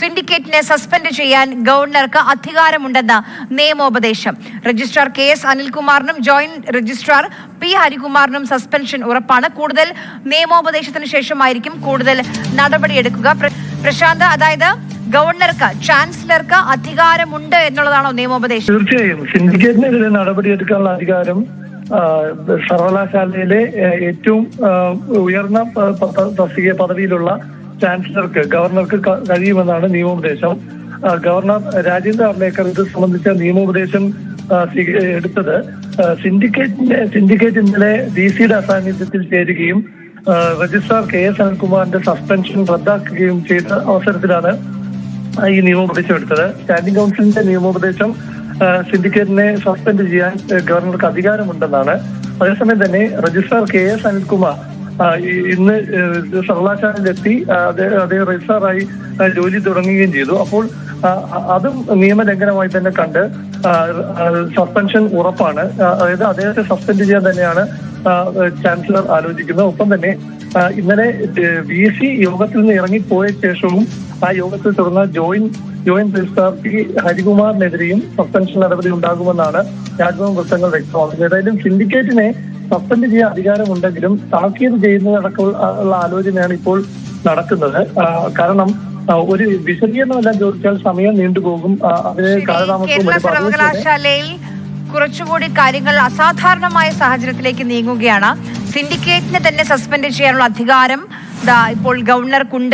സിൻഡിക്കേറ്റിനെ suspend ചെയ്യാൻ ഗവർണർക്ക് അധികാരമുണ്ടെന്ന് നിയമോപദേശം. രജിസ്ട്രാർ KS അനിൽകുമാറിനും ജോയിന്റ് രജിസ്ട്രാർ P ഹരികുമാറിനും സസ്പെൻഷൻ ഉറപ്പാണ്. കൂടുതൽ നിയമോപദേശത്തിന് ശേഷമായിരിക്കും കൂടുതൽ നടപടിയെടുക്കുക. പ്രശാന്ത്, അതായത് ഗവർണർക്ക്, ചാൻസലർക്ക് അധികാരമുണ്ട് എന്നുള്ളതാണോ നിയമോപദേശം? തീർച്ചയായും സിൻഡിക്കേറ്റിനെതിരെ നടപടിയെടുക്കാനുള്ള അധികാരം സർവകലാശാലയിലെ ഏറ്റവും ഉയർന്ന പദവിയിലുള്ള ചാൻസലർക്ക്, ഗവർണർക്ക് കഴിയുമെന്നാണ് നിയമോപദേശം. ഗവർണർ രാജേന്ദ്ര അർലേക്കർ ഇത് സംബന്ധിച്ച നിയമോപദേശം എടുത്തത് സിൻഡിക്കേറ്റ് ഇന്നലെ DC-യുടെ അസാന്നിധ്യത്തിൽ ചേരുകയും രജിസ്ട്രാർ KS അനിൽകുമാറിന്റെ സസ്പെൻഷൻ റദ്ദാക്കുകയും ചെയ്ത അവസരത്തിലാണ് ഈ നിയമോപദേശം എടുത്തത്. സ്റ്റാൻഡിംഗ് കൗൺസിലിന്റെ നിയമോപദേശം സിൻഡിക്കേറ്റിനെ സസ്പെൻഡ് ചെയ്യാൻ ഗവർണർക്ക് അധികാരമുണ്ടെന്നാണ്. അതേസമയം തന്നെ രജിസ്ട്രാർ KS അനിൽകുമാർ ഇന്ന് സർവകലാശാലയിലെത്തി അതേ രജിസ്ട്രാറായി ജോലി തുടങ്ങുകയും ചെയ്തു. അപ്പോൾ അതും നിയമലംഘനമായി തന്നെ കണ്ട് സസ്പെൻഷൻ ഉറപ്പാണ്. അതായത് അദ്ദേഹത്തെ സസ്പെൻഡ് ചെയ്യാൻ തന്നെയാണ് ചാൻസലർ ആലോചിക്കുന്നത്. ഒപ്പം തന്നെ ഇന്നലെ VC യോഗത്തിൽ നിന്ന് ഇറങ്ങിപ്പോയ ശേഷവും ആ യോഗത്തിൽ തുടർന്ന ജോയിന്റ് രജിസ്ട്രാർ P ഹരികുമാറിനെതിരെയും സസ്പെൻഷൻ നടപടി ഉണ്ടാകുമെന്നാണ് രാജ്ഭവൻ വൃത്തങ്ങൾ വ്യക്തമാക്കുന്നത്. ഏതായാലും സിൻഡിക്കേറ്റിനെ സസ്പെൻഡ് ചെയ്യാൻ അധികാരമുണ്ടെങ്കിലും താക്കീത് ചെയ്യുന്നതടക്കമുള്ള ആലോചനയാണ് ഇപ്പോൾ നടക്കുന്നത്. കാരണം ഒരു വിശദീകരണമെല്ലാം ചോദിച്ചാൽ സമയം നീണ്ടുപോകും. അതിന് കാലതാമസവും സർവകലാശാലയിൽ കുറച്ചുകൂടി കാര്യങ്ങൾ അസാധാരണമായ സാഹചര്യത്തിലേക്ക് നീങ്ങുകയാണ്. സിൻഡിക്കേറ്റിനെ തന്നെ സസ്പെൻഡ് ചെയ്യാനുള്ള അധികാരം ഇപ്പോൾ ഗവർണർക്കുണ്ട്